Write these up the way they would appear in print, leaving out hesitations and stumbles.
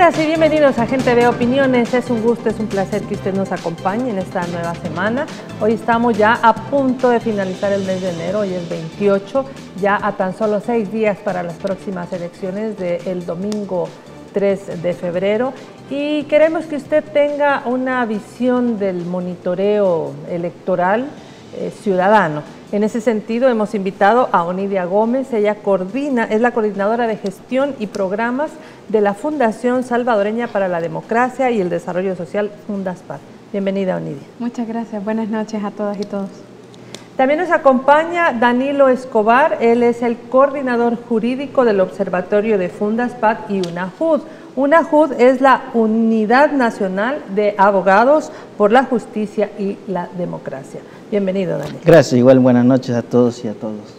Bienvenidas y bienvenidos a Gente de Opiniones. Es un gusto, es un placer que usted nos acompañe en esta nueva semana. Hoy estamos ya a punto de finalizar el mes de enero, hoy es 28, ya a tan solo 6 días para las próximas elecciones del domingo 3 de febrero. Y queremos que usted tenga una visión del monitoreo electoral ciudadano. En ese sentido hemos invitado a Onidia Gómez, ella es la coordinadora de gestión y programas de la Fundación Salvadoreña para la Democracia y el Desarrollo Social, Fundaspar. Bienvenida, Onidia. Muchas gracias, buenas noches a todas y todos. También nos acompaña Danilo Escobar, él es el coordinador jurídico del Observatorio de Fundaspar y UNAJUD. UNAJUD es la Unidad Nacional de Abogados por la Justicia y la Democracia. Bienvenido, Danilo. Gracias, igual buenas noches a todos y a todos.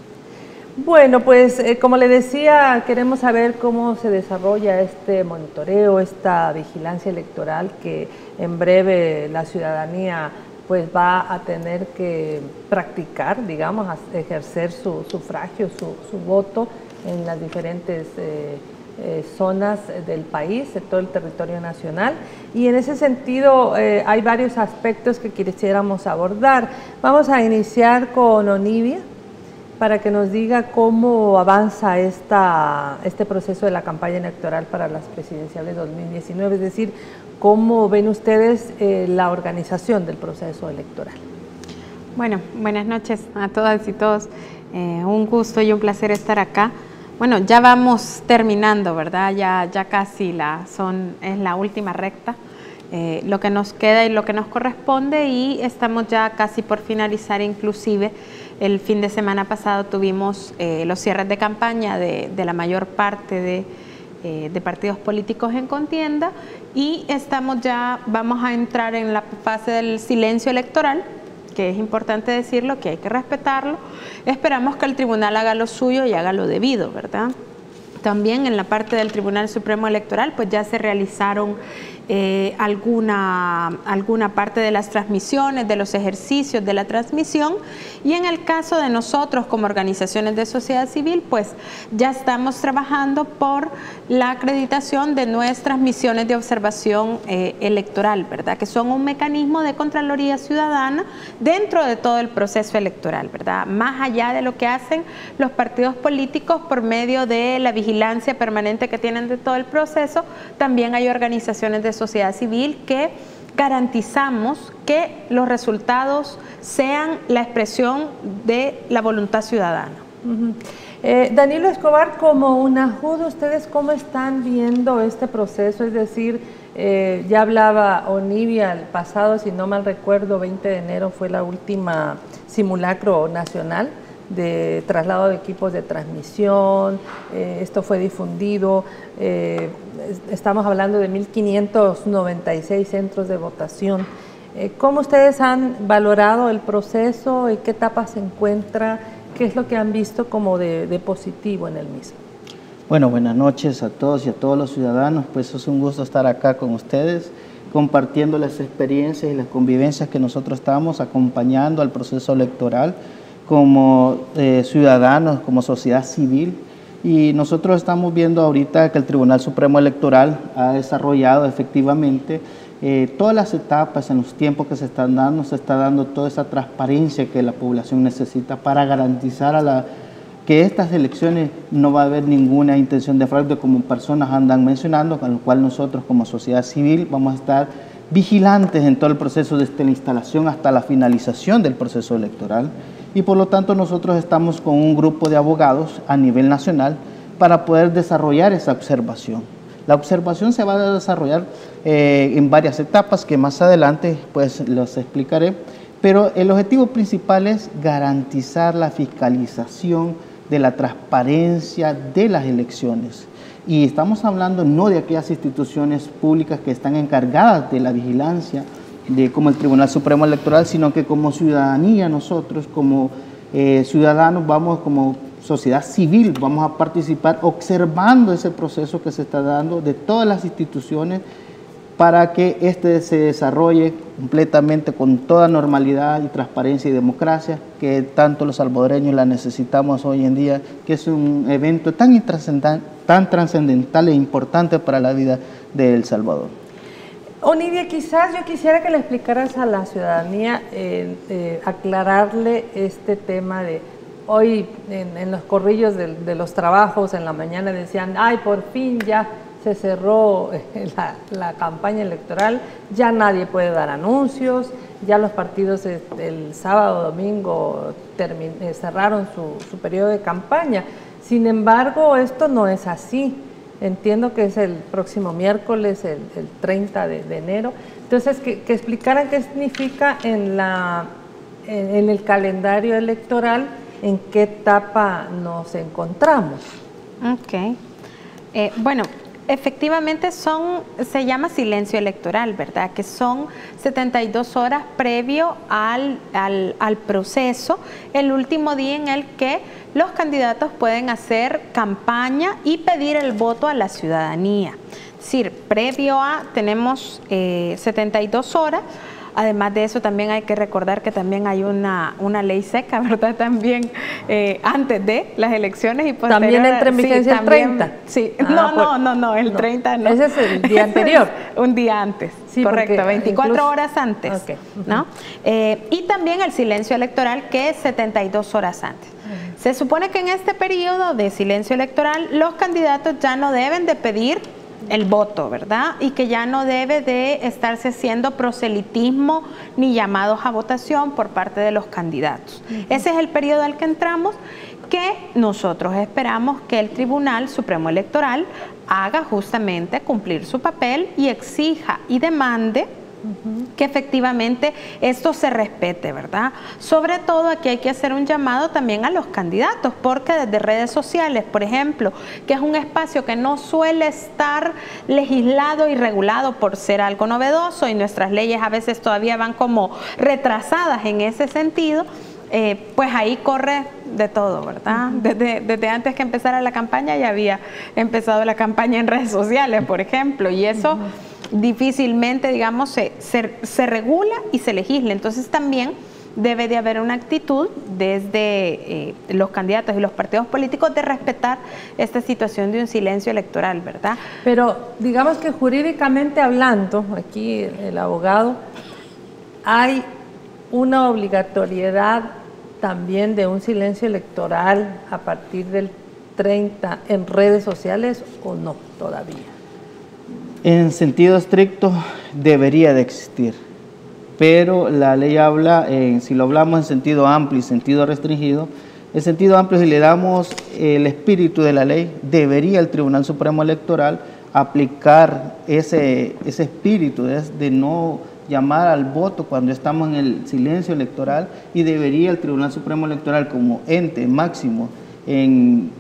Bueno, pues como le decía, queremos saber cómo se desarrolla este monitoreo, esta vigilancia electoral que en breve la ciudadanía pues va a tener que practicar, digamos, ejercer su sufragio, su voto en las diferentes zonas del país, en todo el territorio nacional. Y en ese sentido hay varios aspectos que quisiéramos abordar. Vamos a iniciar con Onidia para que nos diga cómo avanza este proceso de la campaña electoral para las presidenciales 2019, es decir, cómo ven ustedes la organización del proceso electoral. Bueno, buenas noches a todas y todos. Un gusto y un placer estar acá. Bueno, ya vamos terminando, ¿verdad? Ya casi es la última recta, lo que nos queda y lo que nos corresponde, y estamos ya casi por finalizar. Inclusive el fin de semana pasado tuvimos los cierres de campaña de la mayor parte de partidos políticos en contienda, y vamos a entrar en la fase del silencio electoral, que es importante decirlo, que hay que respetarlo. Esperamos que el tribunal haga lo suyo y haga lo debido, ¿verdad? También en la parte del Tribunal Supremo Electoral, pues ya se realizaron alguna parte de las transmisiones, de los ejercicios de la transmisión, y en el caso de nosotros como organizaciones de sociedad civil, pues ya estamos trabajando por la acreditación de nuestras misiones de observación electoral, ¿verdad? Que son un mecanismo de Contraloría Ciudadana dentro de todo el proceso electoral, ¿verdad? Más allá de lo que hacen los partidos políticos por medio de la vigilancia permanente que tienen de todo el proceso, también hay organizaciones de sociedad civil que garantizamos que los resultados sean la expresión de la voluntad ciudadana. Danilo Escobar, como UNAJUD, ¿ustedes cómo están viendo este proceso? Es decir, ya hablaba Onidia el pasado, si no mal recuerdo, 20 de enero fue la última simulacro nacional de traslado de equipos de transmisión, esto fue difundido, estamos hablando de 1.596 centros de votación. ¿Cómo ustedes han valorado el proceso? ¿En qué etapa se encuentra? ¿Qué es lo que han visto como de positivo en el mismo? Bueno, buenas noches a todos y a todos los ciudadanos. Pues es un gusto estar acá con ustedes, compartiendo las experiencias y las convivencias que nosotros estamos acompañando al proceso electoral como ciudadanos, como sociedad civil. Y nosotros estamos viendo ahorita que el Tribunal Supremo Electoral ha desarrollado efectivamente todas las etapas en los tiempos que se están dando, se está dando toda esa transparencia que la población necesita para garantizar que estas elecciones no va a haber ninguna intención de fraude, como personas andan mencionando, con lo cual nosotros como sociedad civil vamos a estar vigilantes en todo el proceso desde la instalación hasta la finalización del proceso electoral. Y por lo tanto nosotros estamos con un grupo de abogados a nivel nacional para poder desarrollar esa observación. La observación se va a desarrollar en varias etapas que más adelante pues los explicaré, pero el objetivo principal es garantizar la fiscalización de la transparencia de las elecciones. Y estamos hablando no de aquellas instituciones públicas que están encargadas de la vigilancia, como el Tribunal Supremo Electoral, sino que como ciudadanía nosotros, como ciudadanos, como sociedad civil, vamos a participar observando ese proceso que se está dando de todas las instituciones para que este se desarrolle completamente con toda normalidad y transparencia y democracia, que tanto los salvadoreños la necesitamos hoy en día, que es un evento tan trascendental e importante para la vida de El Salvador. Onidia, quizás yo quisiera que le explicaras a la ciudadanía, aclararle este tema de hoy en los corrillos de los trabajos en la mañana decían, ay, por fin ya se cerró la campaña electoral, ya nadie puede dar anuncios, ya los partidos el sábado, domingo cerraron su periodo de campaña. Sin embargo, esto no es así. Entiendo que es el próximo miércoles, el 30 de enero. Entonces, que explicaran qué significa en el calendario electoral, en qué etapa nos encontramos. Ok. Bueno, efectivamente se llama silencio electoral, ¿verdad? Que son 72 horas previo al proceso, el último día en el que los candidatos pueden hacer campaña y pedir el voto a la ciudadanía. Es decir, tenemos 72 horas. Además de eso, también hay que recordar que también hay una ley seca, ¿verdad? También antes de las elecciones y posterior. ¿También entra en vigencia el 30? Sí, no, el 30 no. Ese es el día anterior. Un día antes, sí, correcto, 24 horas antes, okay. ¿No? Y también el silencio electoral, que es 72 horas antes. Se supone que en este periodo de silencio electoral, los candidatos ya no deben de pedir el voto, ¿verdad? Y que ya no debe de estarse haciendo proselitismo ni llamados a votación por parte de los candidatos. Ese es el periodo al que entramos, que nosotros esperamos que el Tribunal Supremo Electoral haga justamente cumplir su papel y exija y demande que efectivamente esto se respete, ¿verdad? Sobre todo aquí hay que hacer un llamado también a los candidatos, porque desde redes sociales, por ejemplo, que es un espacio que no suele estar legislado y regulado por ser algo novedoso, y nuestras leyes a veces todavía van como retrasadas en ese sentido, pues ahí corre de todo, ¿verdad? Desde antes que empezara la campaña ya había empezado la campaña en redes sociales, por ejemplo, y eso difícilmente, digamos, se regula y se legisla. Entonces también debe de haber una actitud desde los candidatos y los partidos políticos de respetar esta situación de un silencio electoral, ¿verdad? Pero digamos que jurídicamente hablando, aquí el abogado, hay una obligatoriedad también de un silencio electoral a partir del 30 en redes sociales, ¿o no todavía? En sentido estricto debería de existir, pero la ley habla, si lo hablamos en sentido amplio y sentido restringido, en sentido amplio, si le damos el espíritu de la ley, debería el Tribunal Supremo Electoral aplicar ese espíritu de no llamar al voto cuando estamos en el silencio electoral, y debería el Tribunal Supremo Electoral, como ente máximo en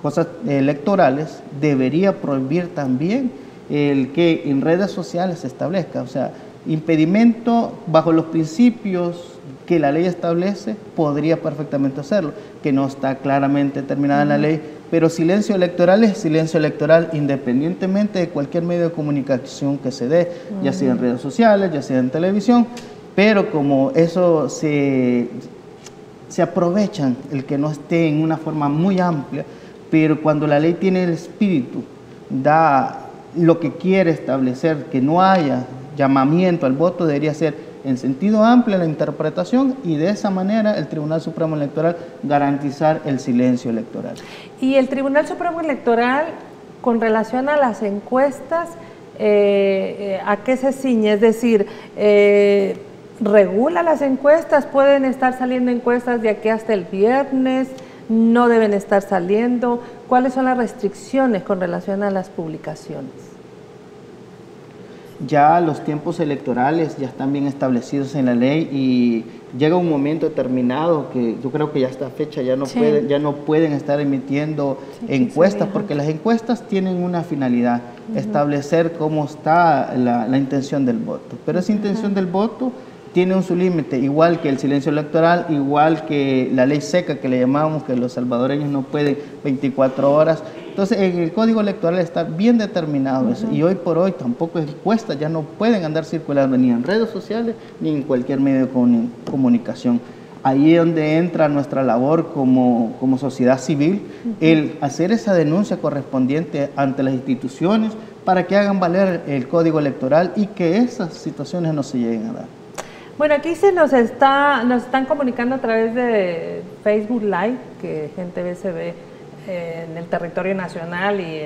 cosas electorales, debería prohibir también el que en redes sociales se establezca, o sea, impedimento bajo los principios que la ley establece, podría perfectamente hacerlo, que no está claramente determinada en la ley, pero silencio electoral es silencio electoral independientemente de cualquier medio de comunicación que se dé, ya sea en redes sociales, ya sea en televisión, pero como eso se aprovechan el que no esté en una forma muy amplia, pero cuando la ley tiene el espíritu, da lo que quiere establecer, que no haya llamamiento al voto, debería ser en sentido amplio la interpretación, y de esa manera el Tribunal Supremo Electoral garantizar el silencio electoral. Y el Tribunal Supremo Electoral, con relación a las encuestas, ¿a qué se ciñe? Es decir, ¿regula las encuestas? ¿Pueden estar saliendo encuestas de aquí hasta el viernes? ¿No deben estar saliendo? ¿Cuáles son las restricciones con relación a las publicaciones? Ya los tiempos electorales ya están bien establecidos en la ley, y llega un momento determinado que yo creo que ya esta fecha ya no pueden estar emitiendo encuestas, porque las encuestas tienen una finalidad, establecer cómo está la intención del voto, pero esa intención del voto tiene su límite, igual que el silencio electoral, igual que la ley seca que le llamamos, que los salvadoreños no pueden 24 horas, entonces en el Código Electoral está bien determinado eso, y hoy por hoy tampoco es cuesta, ya no pueden andar circulando ni en redes sociales ni en cualquier medio de comunicación. Ahí es donde entra nuestra labor como sociedad civil, el hacer esa denuncia correspondiente ante las instituciones para que hagan valer el Código Electoral y que esas situaciones no se lleguen a dar. Bueno, aquí nos están comunicando a través de Facebook Live, que Gente Ve se ve en el territorio nacional y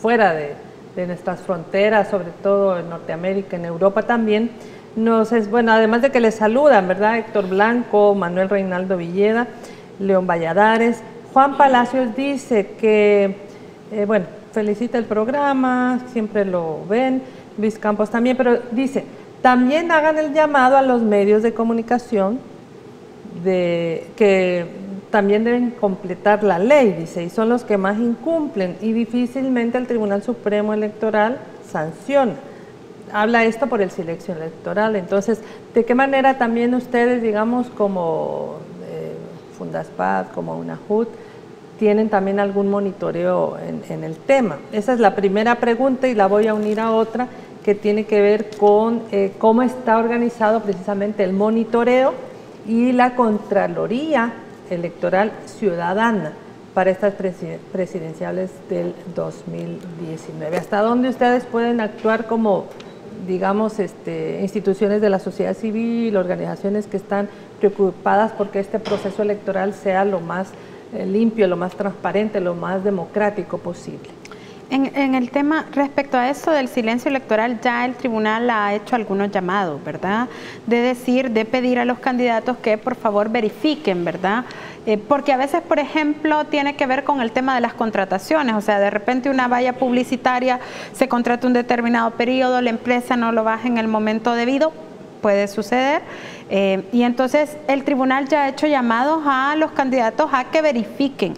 fuera de nuestras fronteras, sobre todo en Norteamérica, en Europa también. Bueno, además de que les saludan, ¿verdad? Héctor Blanco, Manuel Reinaldo Villeda, León Valladares. Juan Palacios dice que, bueno, felicita el programa, siempre lo ven. Luis Campos también, pero dice, también hagan el llamado a los medios de comunicación que también deben completar la ley, dice, y son los que más incumplen y difícilmente el Tribunal Supremo Electoral sanciona. Habla esto por el silencio electoral. Entonces, ¿de qué manera también ustedes, digamos, como Fundaspad, como UNAJUT, tienen también algún monitoreo en el tema? Esa es la primera pregunta y la voy a unir a otra que tiene que ver con cómo está organizado precisamente el monitoreo y la Contraloría Electoral Ciudadana para estas presidenciales del 2019. ¿Hasta dónde ustedes pueden actuar como, digamos, instituciones de la sociedad civil, organizaciones que están preocupadas porque este proceso electoral sea lo más limpio, lo más transparente, lo más democrático posible? En el tema respecto a eso del silencio electoral, ya el tribunal ha hecho algunos llamados, ¿verdad? De pedir a los candidatos que por favor verifiquen, ¿verdad? Porque a veces, por ejemplo, tiene que ver con el tema de las contrataciones, o sea, de repente una valla publicitaria se contrata un determinado periodo, la empresa no lo baja en el momento debido, puede suceder, y entonces el tribunal ya ha hecho llamados a los candidatos a que verifiquen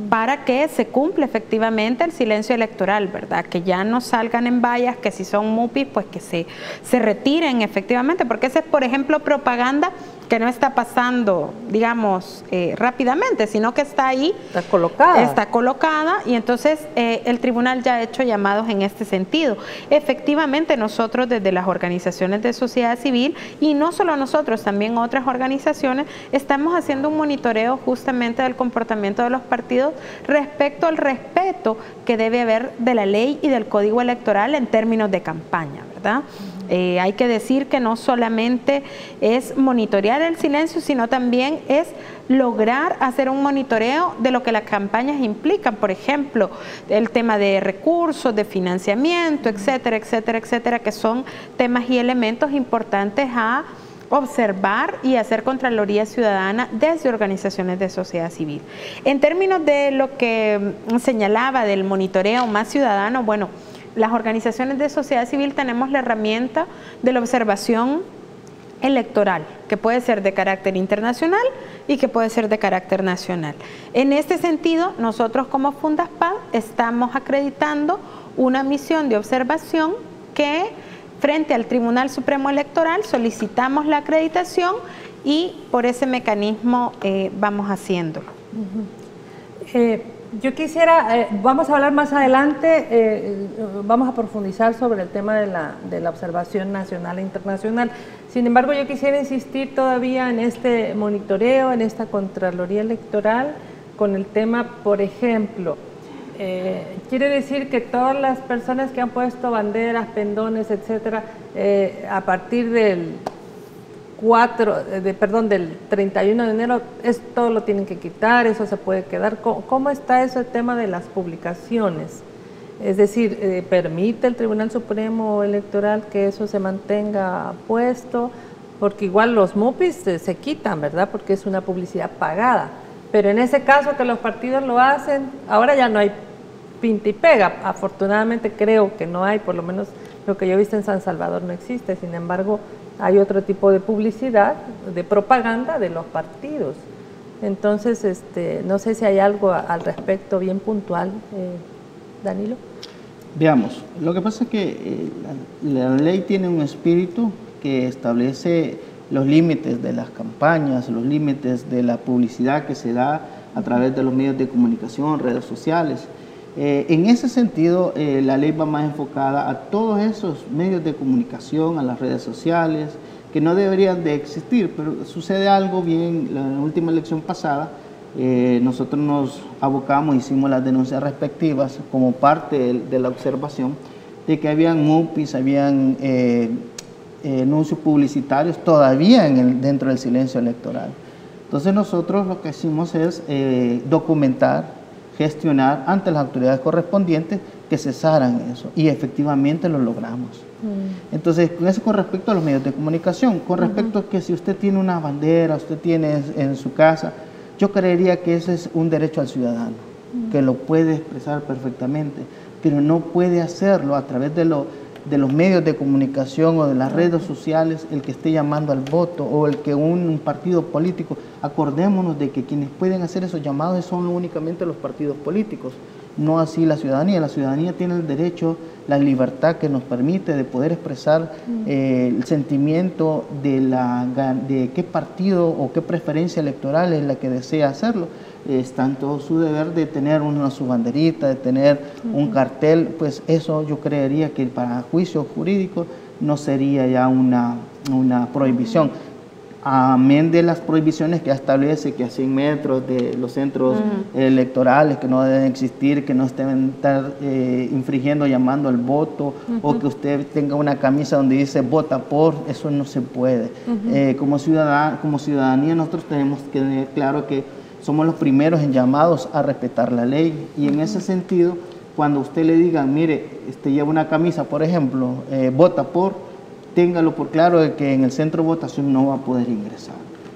para que se cumpla efectivamente el silencio electoral, ¿verdad? Que ya no salgan en vallas, que si son MUPIs, pues que se retiren efectivamente, porque esa es, por ejemplo, propaganda que no está pasando, digamos, rápidamente, sino que está ahí. Está colocada. Está colocada y entonces el tribunal ya ha hecho llamados en este sentido. Efectivamente, nosotros desde las organizaciones de sociedad civil, y no solo nosotros, también otras organizaciones, estamos haciendo un monitoreo justamente del comportamiento de los partidos respecto al respeto que debe haber de la ley y del código electoral en términos de campaña, ¿verdad? Hay que decir que no solamente es monitorear el silencio, sino también es lograr hacer un monitoreo de lo que las campañas implican, por ejemplo, el tema de recursos, de financiamiento, etcétera, etcétera, etcétera, que son temas y elementos importantes a observar y hacer Contraloría Ciudadana desde organizaciones de sociedad civil. En términos de lo que señalaba del monitoreo más ciudadano, bueno, las organizaciones de sociedad civil tenemos la herramienta de la observación electoral, que puede ser de carácter internacional y que puede ser de carácter nacional. En este sentido, nosotros como Fundaspad estamos acreditando una misión de observación que frente al Tribunal Supremo Electoral solicitamos la acreditación y por ese mecanismo vamos haciéndolo. Yo quisiera, vamos a hablar más adelante, vamos a profundizar sobre el tema de la observación nacional e internacional. Sin embargo, yo quisiera insistir todavía en este monitoreo, en esta Contraloría Electoral, con el tema, por ejemplo, quiere decir que todas las personas que han puesto banderas, pendones, etcétera, a partir del 31 de enero, todo lo tienen que quitar, eso se puede quedar. ¿Cómo está ese tema de las publicaciones? Es decir, ¿permite el Tribunal Supremo Electoral que eso se mantenga puesto? Porque igual los MUPIs se quitan, ¿verdad? Porque es una publicidad pagada. Pero en ese caso que los partidos lo hacen, ahora ya no hay pinta y pega. Afortunadamente creo que no hay, por lo menos lo que yo he visto en San Salvador no existe. Sin embargo, hay otro tipo de publicidad, de propaganda de los partidos. Entonces, no sé si hay algo al respecto bien puntual, Danilo. Veamos, lo que pasa es que la ley tiene un espíritu que establece los límites de las campañas, los límites de la publicidad que se da a través de los medios de comunicación, redes sociales. En ese sentido, la ley va más enfocada a todos esos medios de comunicación, a las redes sociales, que no deberían de existir, pero sucede algo bien. La última elección pasada, nosotros nos abocamos, hicimos las denuncias respectivas como parte de la observación, de que habían MUPIs, habían anuncios publicitarios todavía dentro del silencio electoral. Entonces nosotros lo que hicimos es documentar, gestionar ante las autoridades correspondientes que cesaran eso, y efectivamente lo logramos. Entonces, eso con respecto a los medios de comunicación. Con respecto a que si usted tiene una bandera, usted tiene en su casa, yo creería que ese es un derecho al ciudadano, que lo puede expresar perfectamente, pero no puede hacerlo a través de los medios de comunicación o de las redes sociales, el que esté llamando al voto o el que un partido político. Acordémonos de que quienes pueden hacer esos llamados son únicamente los partidos políticos, no así la ciudadanía. La ciudadanía tiene el derecho, la libertad que nos permite de poder expresar el sentimiento de qué partido o qué preferencia electoral es la que desea hacerlo. Está en todo su deber de tener su banderita, de tener un cartel. Pues eso yo creería que para juicio jurídico no sería ya una prohibición. Amén de las prohibiciones que establece que a 100 metros de los centros electorales, que no deben existir, que no deben estar infringiendo, llamando al voto, o que usted tenga una camisa donde dice vota por, eso no se puede. Como ciudadanía nosotros tenemos que tener claro que somos los primeros en llamados a respetar la ley, y en ese sentido, cuando usted le diga, mire, lleva una camisa, por ejemplo, vota por, téngalo por claro de que en el centro de votación no va a poder ingresar,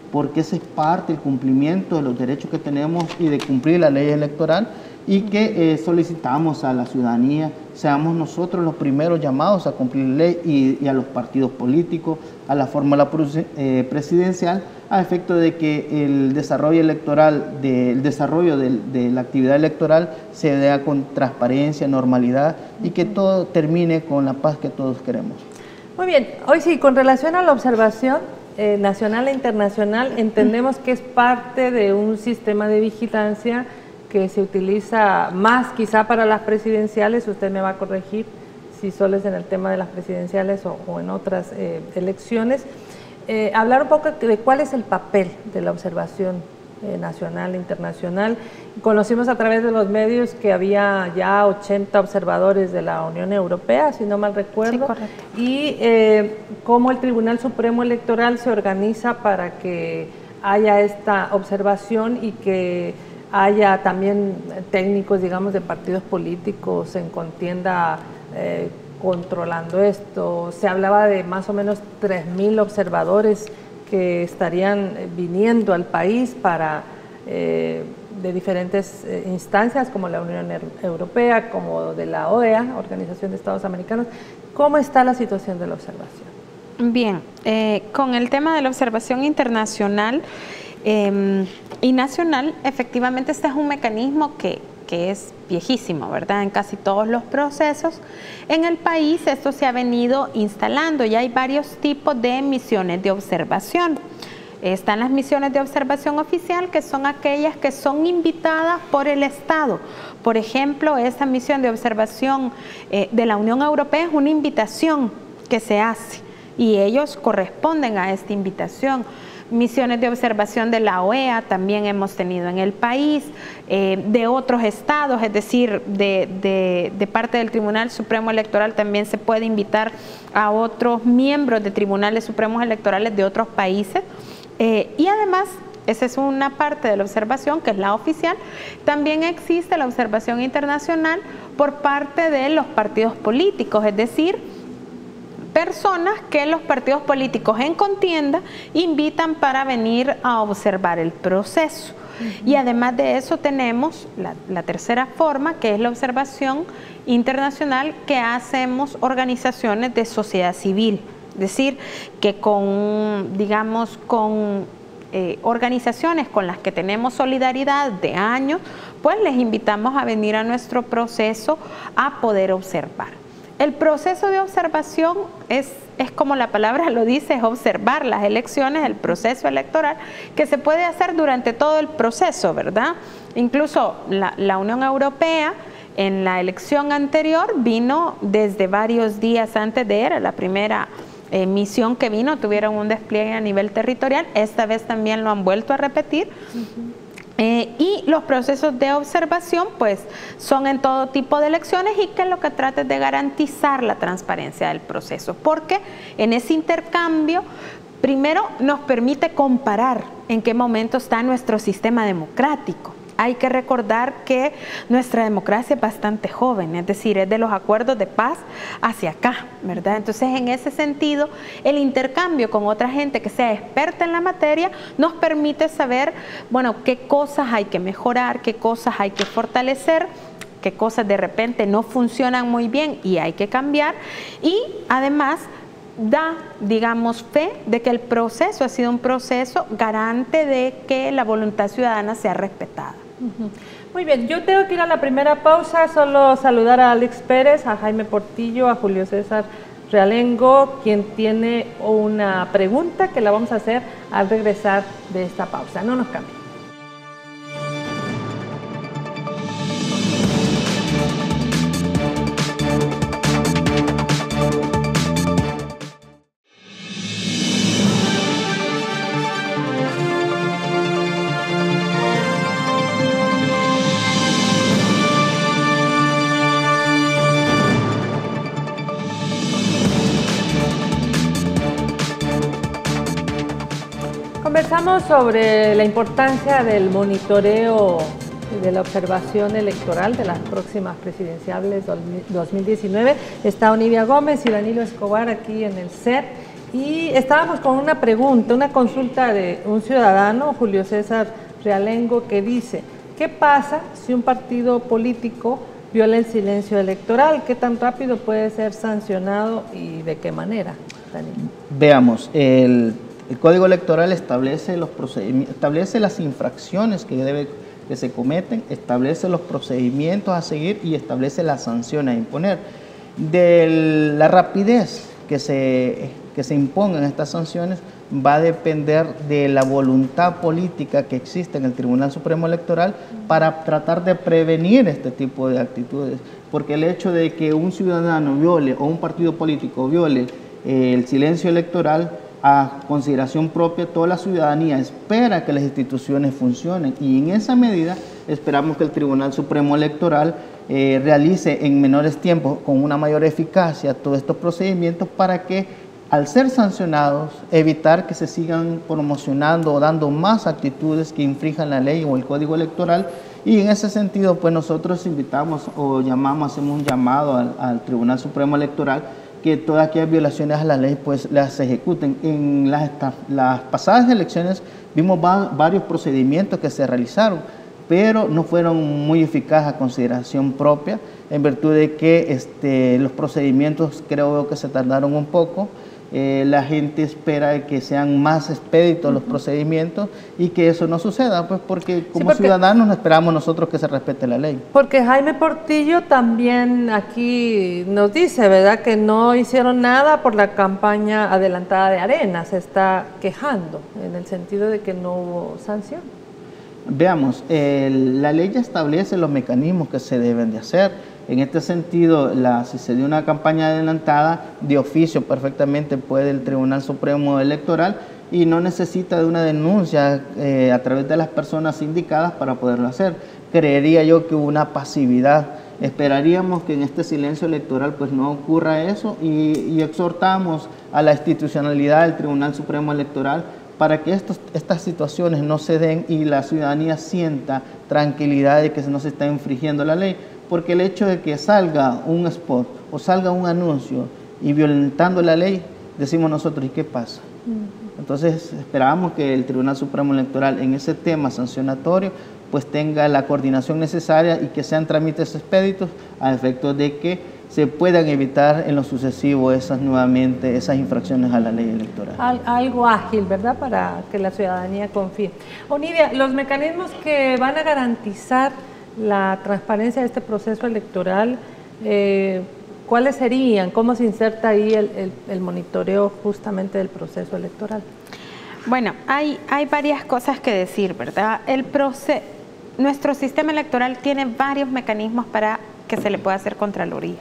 porque ese es parte del cumplimiento de los derechos que tenemos y de cumplir la ley electoral, y que solicitamos a la ciudadanía, seamos nosotros los primeros llamados a cumplir la ley, y a los partidos políticos, a la fórmula presidencial, a efecto de que el desarrollo electoral, de la actividad electoral se dé con transparencia, normalidad, y que todo termine con la paz que todos queremos. Muy bien, hoy sí, con relación a la observación nacional e internacional, entendemos que es parte de un sistema de vigilancia que se utiliza más quizá para las presidenciales. Usted me va a corregir si solo es en el tema de las presidenciales o en otras elecciones. Hablar un poco de cuál es el papel de la observación nacional e internacional. Conocimos a través de los medios que había ya 80 observadores de la Unión Europea, si no mal recuerdo, sí, correcto. Y cómo el Tribunal Supremo Electoral se organiza para que haya esta observación y que haya también técnicos, digamos, de partidos políticos en contienda controlando esto. Se hablaba de más o menos 3.000 observadores que estarían viniendo al país de diferentes instancias, como la Unión Europea, como de la OEA, Organización de Estados Americanos. ¿Cómo está la situación de la observación? Bien, con el tema de la observación internacional y nacional, efectivamente este es un mecanismo que es viejísimo, ¿verdad? En casi todos los procesos en el país esto se ha venido instalando. Ya hay varios tipos de misiones de observación. Están las misiones de observación oficial, que son aquellas que son invitadas por el Estado. Por ejemplo, esta misión de observación de la Unión Europea es una invitación que se hace y ellos corresponden a esta invitación. Misiones de observación de la OEA también hemos tenido en el país, de otros estados, es decir, de parte del Tribunal Supremo Electoral también se puede invitar a otros miembros de tribunales supremos electorales de otros países. Y además, esa es una parte de la observación que es la oficial. También existe la observación internacional por parte de los partidos políticos, es decir, personas que los partidos políticos en contienda invitan para venir a observar el proceso. Y además de eso tenemos la tercera forma, que es la observación internacional que hacemos organizaciones de sociedad civil. Es decir, que con organizaciones con las que tenemos solidaridad de años, pues les invitamos a venir a nuestro proceso a poder observar. El proceso de observación es como la palabra lo dice, es observar las elecciones, el proceso electoral, que se puede hacer durante todo el proceso, ¿verdad? Incluso la Unión Europea En la elección anterior vino desde varios días antes de era la primera misión que vino, tuvieron un despliegue a nivel territorial, esta vez también lo han vuelto a repetir. Y los procesos de observación pues son en todo tipo de elecciones y que lo que trata es de garantizar la transparencia del proceso, porque en ese intercambio primero nos permite comparar en qué momento está nuestro sistema democrático. Hay que recordar que nuestra democracia es bastante joven, es decir, es de los acuerdos de paz hacia acá, ¿verdad? Entonces, en ese sentido, el intercambio con otra gente que sea experta en la materia nos permite saber, bueno, qué cosas hay que mejorar, qué cosas hay que fortalecer, qué cosas de repente no funcionan muy bien y hay que cambiar, y además da, digamos, fe de que el proceso ha sido un proceso garante de que la voluntad ciudadana sea respetada. Muy bien, yo tengo que ir a la primera pausa, solo saludar a Alex Pérez, a Jaime Portillo, a Julio César Realengo, quien tiene una pregunta que la vamos a hacer al regresar de esta pausa. No nos cambien. Conversamos sobre la importancia del monitoreo y de la observación electoral de las próximas presidenciales 2019. Está Onidia Gómez y Danilo Escobar aquí en el set y estábamos con una pregunta, una consulta de un ciudadano, Julio César Realengo, que dice: ¿qué pasa si un partido político viola el silencio electoral? ¿Qué tan rápido puede ser sancionado y de qué manera, Danilo? Veamos, el Código Electoral establece los procedimientos, establece las infracciones que se cometen, establece los procedimientos a seguir y establece las sanciones a imponer. De la rapidez que se impongan estas sanciones va a depender de la voluntad política que existe en el Tribunal Supremo Electoral para tratar de prevenir este tipo de actitudes, porque el hecho de que un ciudadano viole o un partido político viole el silencio electoral a consideración propia, toda la ciudadanía espera que las instituciones funcionen y en esa medida esperamos que el Tribunal Supremo Electoral realice en menores tiempos, con una mayor eficacia, todos estos procedimientos para que, al ser sancionados, evitar que se sigan promocionando o dando más actitudes que infrinjan la ley o el Código Electoral. Y en ese sentido, pues nosotros invitamos o hacemos un llamado al Tribunal Supremo Electoral que todas aquellas violaciones a la ley pues las ejecuten. En las pasadas elecciones vimos varios procedimientos que se realizaron, pero no fueron muy eficaces a consideración propia, en virtud de que los procedimientos creo que se tardaron un poco. La gente espera que sean más expeditos los procedimientos y que eso no suceda, pues porque como ciudadanos no esperamos nosotros que se respete la ley. Porque Jaime Portillo también aquí nos dice, ¿verdad?, que no hicieron nada por la campaña adelantada de Arena, se está quejando en el sentido de que no hubo sanción. Veamos, la ley ya establece los mecanismos que se deben de hacer. En este sentido, si se dio una campaña adelantada, de oficio perfectamente puede el Tribunal Supremo Electoral y no necesita de una denuncia a través de las personas indicadas para poderlo hacer. Creería yo que hubo una pasividad. Esperaríamos que en este silencio electoral pues no ocurra eso y exhortamos a la institucionalidad del Tribunal Supremo Electoral para que estas situaciones no se den y la ciudadanía sienta tranquilidad de que no se está infringiendo la ley. Porque el hecho de que salga un spot o salga un anuncio y violentando la ley, decimos nosotros, ¿y qué pasa? Entonces esperamos que el Tribunal Supremo Electoral en ese tema sancionatorio pues tenga la coordinación necesaria y que sean trámites expeditos a efectos de que se puedan evitar en lo sucesivo nuevamente esas infracciones a la ley electoral. Algo ágil, ¿verdad?, para que la ciudadanía confíe. Onidia, los mecanismos que van a garantizar la transparencia de este proceso electoral, ¿cuáles serían? ¿Cómo se inserta ahí el monitoreo justamente del proceso electoral? Bueno, hay varias cosas que decir, ¿verdad? Nuestro sistema electoral tiene varios mecanismos para que se le puede hacer Contraloría.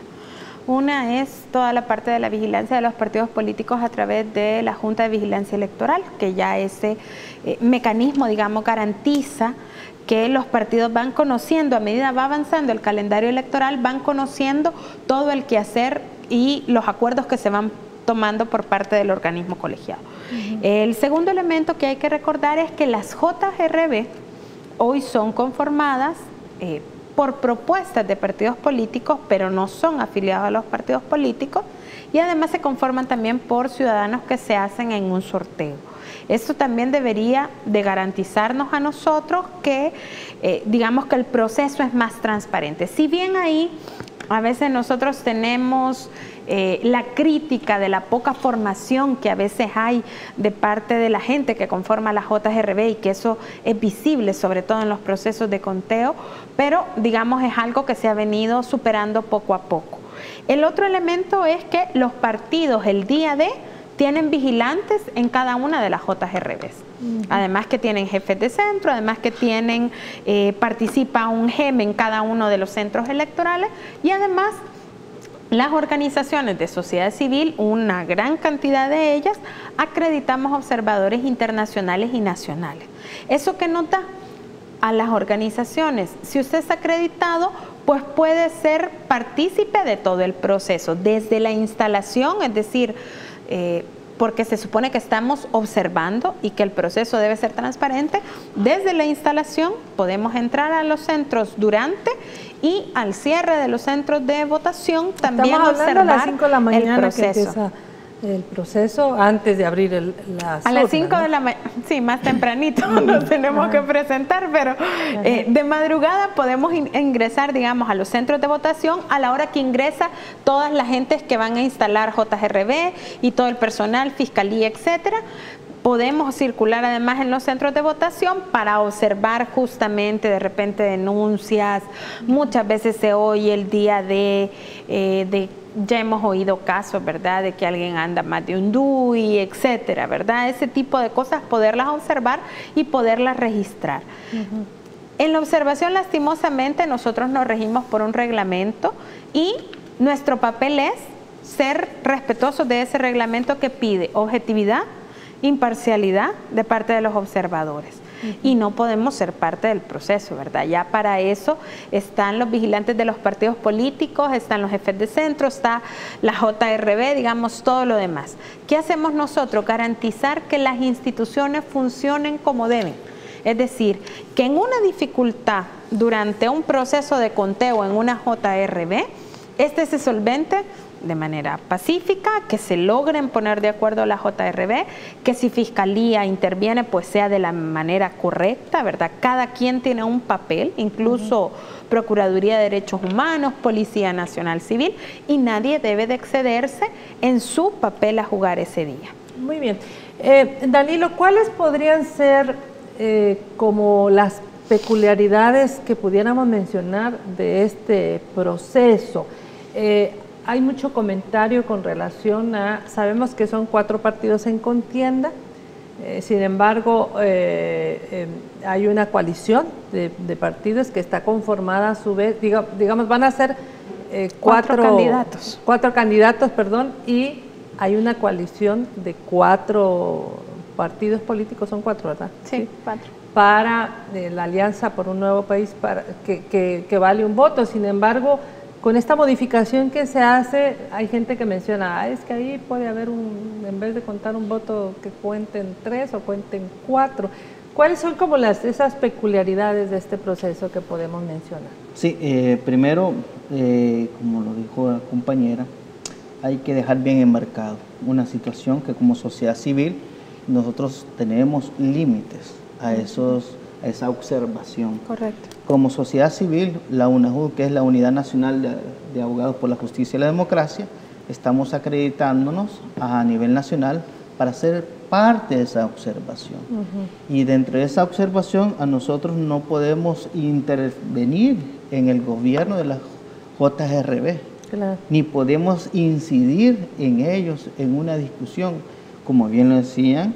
Una es toda la parte de la vigilancia de los partidos políticos a través de la Junta de Vigilancia Electoral, que ya ese mecanismo, digamos, garantiza que los partidos van conociendo, a medida va avanzando el calendario electoral, van conociendo todo el quehacer y los acuerdos que se van tomando por parte del organismo colegiado. El segundo elemento que hay que recordar es que las JRB hoy son conformadas por propuestas de partidos políticos, pero no son afiliados a los partidos políticos, y además se conforman también por ciudadanos que se hacen en un sorteo. Esto también debería de garantizarnos a nosotros que, digamos que el proceso es más transparente. Si bien ahí a veces nosotros tenemos la crítica de la poca formación que a veces hay de parte de la gente que conforma la JRB y que eso es visible sobre todo en los procesos de conteo, pero digamos es algo que se ha venido superando poco a poco. El otro elemento es que los partidos el día de tienen vigilantes en cada una de las JRBs, además que tienen jefes de centro, además que tienen, participa un GEM en cada uno de los centros electorales, y además las organizaciones de sociedad civil, una gran cantidad de ellas, acreditamos observadores internacionales y nacionales. ¿Eso qué nos da a las organizaciones? Si usted es acreditado, pues puede ser partícipe de todo el proceso, desde la instalación, es decir, porque se supone que estamos observando y que el proceso debe ser transparente. Desde la instalación podemos entrar a los centros durante y al cierre de los centros de votación también observar a las 5 de la mañana el proceso. Que empieza el proceso antes de abrir las a las 5 de la mañana, sí, más tempranito nos tenemos que presentar, pero de madrugada podemos ingresar, digamos, a los centros de votación a la hora que ingresa todas las gentes que van a instalar JRB y todo el personal, fiscalía, etcétera. Podemos circular además en los centros de votación para observar justamente de repente denuncias. Muchas veces se oye el día ya hemos oído casos, ¿verdad?, de que alguien anda más de un DUI, etcétera, ¿verdad? Ese tipo de cosas, poderlas observar y poderlas registrar. En la observación, lastimosamente, nosotros nos regimos por un reglamento y nuestro papel es ser respetuosos de ese reglamento que pide objetividad, imparcialidad de parte de los observadores. Y no podemos ser parte del proceso, ¿verdad? Ya para eso están los vigilantes de los partidos políticos, están los jefes de centro, está la JRB, digamos, todo lo demás. ¿Qué hacemos nosotros? Garantizar que las instituciones funcionen como deben. Es decir, que en una dificultad durante un proceso de conteo en una JRB, se solvente de manera pacífica, que se logren poner de acuerdo la JRB, que si Fiscalía interviene, pues sea de la manera correcta, ¿verdad? Cada quien tiene un papel, incluso Procuraduría de Derechos Humanos, Policía Nacional Civil, y nadie debe de excederse en su papel a jugar ese día. Muy bien. Danilo, ¿cuáles podrían ser como las peculiaridades que pudiéramos mencionar de este proceso? Hay mucho comentario con relación a, sabemos que son 4 partidos en contienda, sin embargo hay una coalición de partidos que está conformada a su vez, digamos van a ser 4 candidatos. 4 candidatos, perdón, y hay una coalición de 4 partidos políticos, son 4, ¿verdad? Sí, 4. Para la Alianza por un Nuevo País, para que vale un voto. Sin embargo, con esta modificación que se hace, hay gente que menciona, es que ahí puede haber en vez de contar un voto, que cuenten 3 o cuenten 4. ¿Cuáles son como esas peculiaridades de este proceso que podemos mencionar? Sí, primero, como lo dijo la compañera, hay que dejar bien enmarcado una situación que como sociedad civil nosotros tenemos límites a esa observación. Correcto. Como sociedad civil, la UNAJUD, que es la Unidad Nacional de Abogados por la Justicia y la Democracia, estamos acreditándonos a nivel nacional para ser parte de esa observación. Y dentro de esa observación, a nosotros no podemos intervenir en el gobierno de la JRB, ni podemos incidir en ellos en una discusión. Como bien lo decían,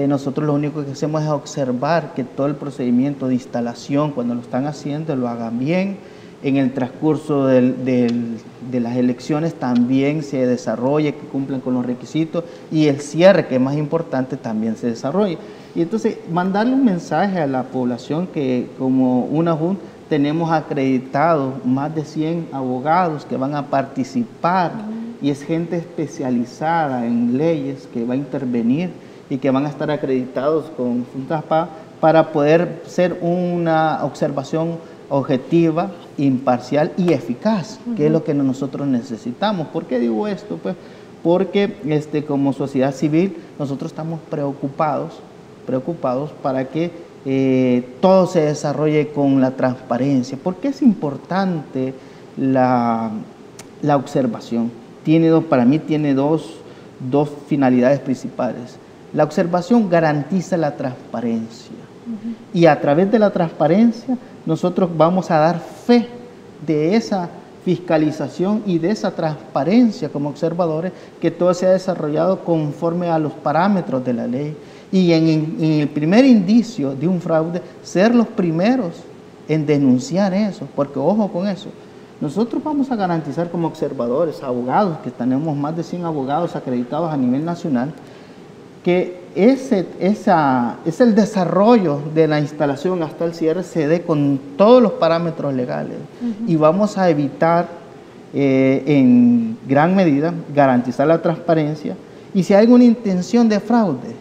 nosotros lo único que hacemos es observar que todo el procedimiento de instalación, cuando lo están haciendo, lo hagan bien, en el transcurso de las elecciones también se desarrolle, que cumplan con los requisitos, y el cierre, que es más importante, también se desarrolle. Y entonces mandarle un mensaje a la población que como UNAJUN tenemos acreditados más de 100 abogados que van a participar, y es gente especializada en leyes que va a intervenir y que van a estar acreditados con FUNTASPA para poder ser una observación objetiva, imparcial y eficaz, que es lo que nosotros necesitamos. ¿Por qué digo esto? Pues porque como sociedad civil nosotros estamos preocupados para que todo se desarrolle con la transparencia. ¿Por qué es importante la observación? Para mí tiene dos finalidades principales. La observación garantiza la transparencia, y a través de la transparencia nosotros vamos a dar fe de esa fiscalización y de esa transparencia como observadores, que todo se ha desarrollado conforme a los parámetros de la ley. Y en el primer indicio de un fraude, ser los primeros en denunciar eso, porque ojo con eso, nosotros vamos a garantizar como observadores, abogados, que tenemos más de 100 abogados acreditados a nivel nacional, que es el desarrollo de la instalación hasta el cierre se dé con todos los parámetros legales, y vamos a evitar en gran medida garantizar la transparencia, y si hay alguna intención de fraude,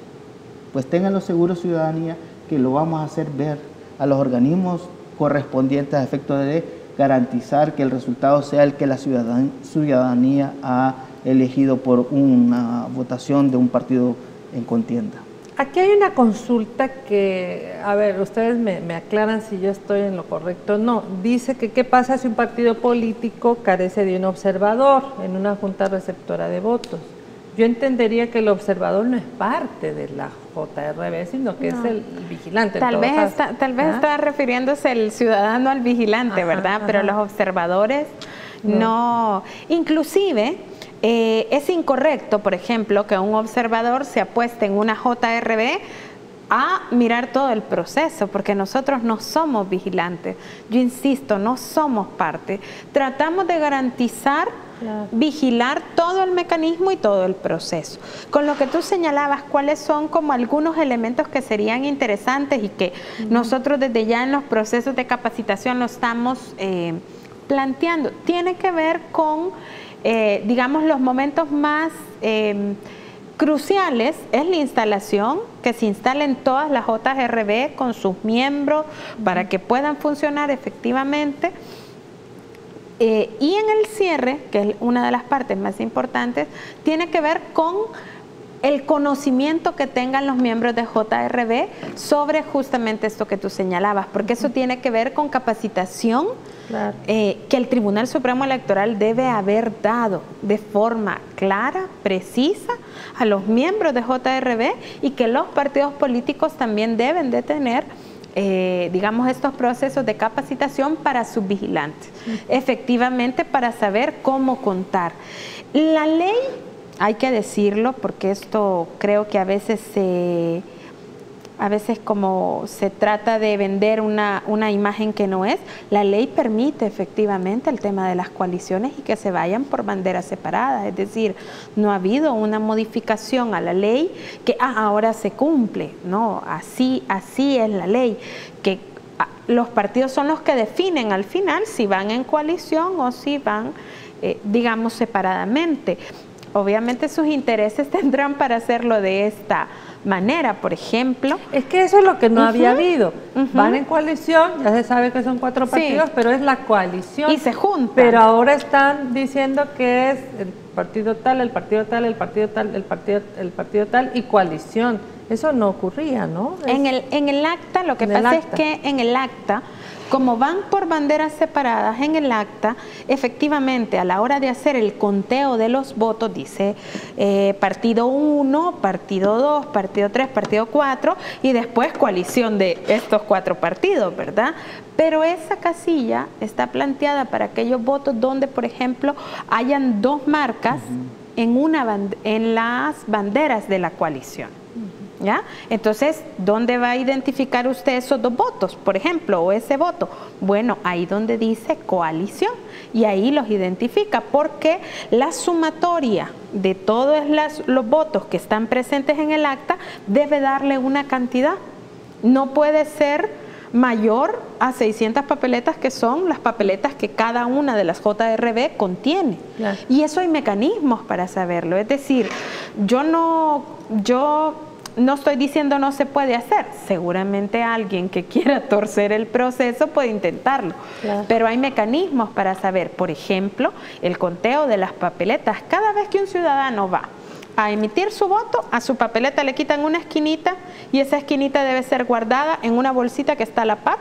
pues tenganlo seguro, ciudadanía, que lo vamos a hacer ver a los organismos correspondientes a efectos de garantizar que el resultado sea el que la ciudadanía ha elegido por una votación de un partido en contienda. Aquí hay una consulta que, a ver, ustedes me aclaran si yo estoy en lo correcto o no. Dice que qué pasa si un partido político carece de un observador en una junta receptora de votos. Yo entendería que el observador no es parte de la JRB, sino que es el vigilante. Tal vez está refiriéndose el ciudadano al vigilante, ¿verdad? Pero los observadores no. Inclusive es incorrecto, por ejemplo, que un observador se apueste en una JRB a mirar todo el proceso, porque nosotros no somos vigilantes. Yo insisto, no somos parte. Tratamos de garantizar, vigilar todo el mecanismo y todo el proceso. Con lo que tú señalabas, ¿cuáles son como algunos elementos que serían interesantes y que nosotros desde ya en los procesos de capacitación lo estamos planteando? Tiene que ver con, digamos, los momentos más cruciales es la instalación, que se instalen todas las JRB con sus miembros para que puedan funcionar efectivamente. Y en el cierre, que es una de las partes más importantes, tiene que ver con el conocimiento que tengan los miembros de JRB sobre justamente esto que tú señalabas, porque eso tiene que ver con capacitación que el Tribunal Supremo Electoral debe haber dado de forma clara, precisa a los miembros de JRB, y que los partidos políticos también deben de tener digamos, estos procesos de capacitación para sus vigilantes, efectivamente, para saber cómo contar. La ley, hay que decirlo, porque esto creo que a veces como se trata de vender una imagen que no es, la ley permite efectivamente el tema de las coaliciones y que se vayan por banderas separadas, es decir, no ha habido una modificación a la ley que ahora se cumple, no, así es la ley, que los partidos son los que definen al final si van en coalición o si van, digamos, separadamente. Obviamente sus intereses tendrán para hacerlo de esta manera, por ejemplo. Es que eso es lo que no había habido. Van en coalición, ya se sabe que son 4 partidos, pero es la coalición. Y se juntan. Pero ahora están diciendo que es el partido tal, el partido tal, el partido tal, el partido tal y coalición. Eso no ocurría, ¿no? En el acta, lo que pasa es que en el acta, como van por banderas separadas en el acta, efectivamente a la hora de hacer el conteo de los votos dice partido 1, partido 2, partido 3, partido 4 y después coalición de estos 4 partidos, ¿verdad? Pero esa casilla está planteada para aquellos votos donde, por ejemplo, hayan 2 marcas en las banderas de la coalición. ¿Ya? Entonces, ¿dónde va a identificar usted esos 2 votos, por ejemplo, o ese voto? Bueno, ahí donde dice coalición, y ahí los identifica, porque la sumatoria de todos los votos que están presentes en el acta debe darle una cantidad. No puede ser mayor a 600 papeletas, que son las papeletas que cada una de las JRB contiene. Claro. Y eso hay mecanismos para saberlo. Es decir, yo no estoy diciendo no se puede hacer. Seguramente alguien que quiera torcer el proceso puede intentarlo. Claro. Pero hay mecanismos para saber, por ejemplo, el conteo de las papeletas. Cada vez que un ciudadano va a emitir su voto, a su papeleta le quitan una esquinita, y esa esquinita debe ser guardada en una bolsita que está a la par,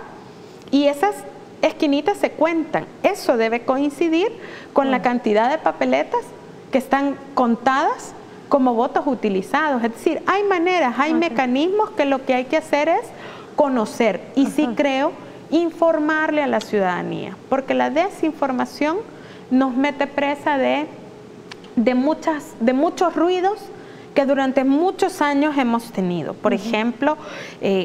y esas esquinitas se cuentan. Eso debe coincidir con la cantidad de papeletas que están contadas como votos utilizados. Es decir, hay maneras, hay mecanismos que lo que hay que hacer es conocer, y sí creo informarle a la ciudadanía, porque la desinformación nos mete presa de muchos ruidos que durante muchos años hemos tenido. Por ejemplo,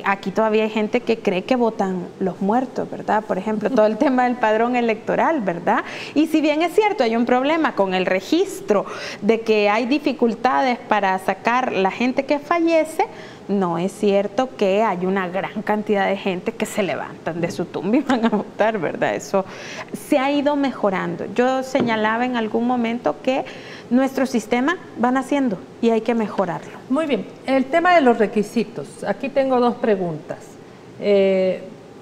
aquí todavía hay gente que cree que votan los muertos, ¿verdad? Por ejemplo, todo el tema del padrón electoral, ¿verdad? Y si bien es cierto, hay un problema con el registro, de que hay dificultades para sacar la gente que fallece, no es cierto que hay una gran cantidad de gente que se levantan de su tumba y van a votar, ¿verdad? Eso se ha ido mejorando. Yo señalaba en algún momento que nuestro sistema va naciendo y hay que mejorarlo. Muy bien. El tema de los requisitos. Aquí tengo 2 preguntas.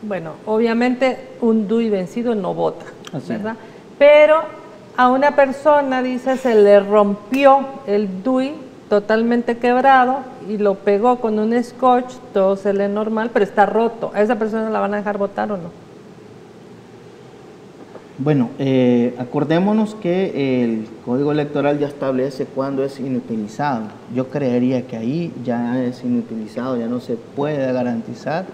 Bueno, obviamente un DUI vencido no vota, ¿verdad? Pero a una persona, dice, se le rompió el DUI totalmente quebrado y lo pegó con un scotch, todo se lee normal, pero está roto. ¿A esa persona la van a dejar votar o no? Bueno, acordémonos que el Código Electoral ya establece cuándo es inutilizado. Yo creería que ahí ya es inutilizado, ya no se puede garantizar